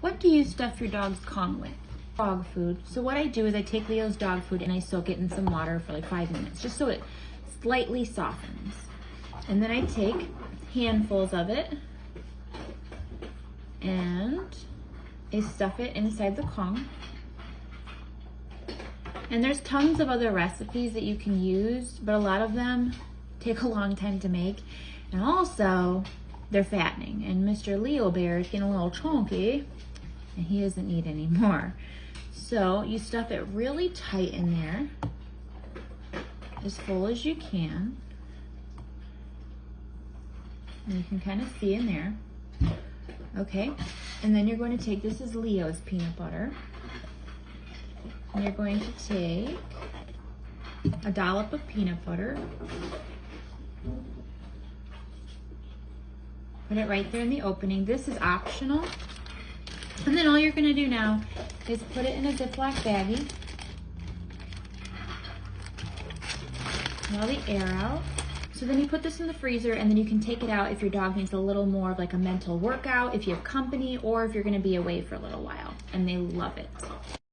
What do you stuff your dog's Kong with? Dog food. So what I do is I take Leo's dog food and I soak it in some water for like 5 minutes, just so it slightly softens. And then I take handfuls of it and I stuff it inside the Kong. And there's tons of other recipes that you can use, but a lot of them take a long time to make. And also, they're fattening. And Mr. Leo Bear is getting a little chunky, and he doesn't eat anymore. So you stuff it really tight in there, as full as you can. And you can kind of see in there. Okay, and then you're going to take, this is Leo's peanut butter. And you're going to take a dollop of peanut butter. Put it right there in the opening. This is optional. And then all you're gonna do now is put it in a Ziploc baggie. And all the air out. So then you put this in the freezer and then you can take it out if your dog needs a little more of like a mental workout, if you have company, or if you're gonna be away for a little while. And they love it.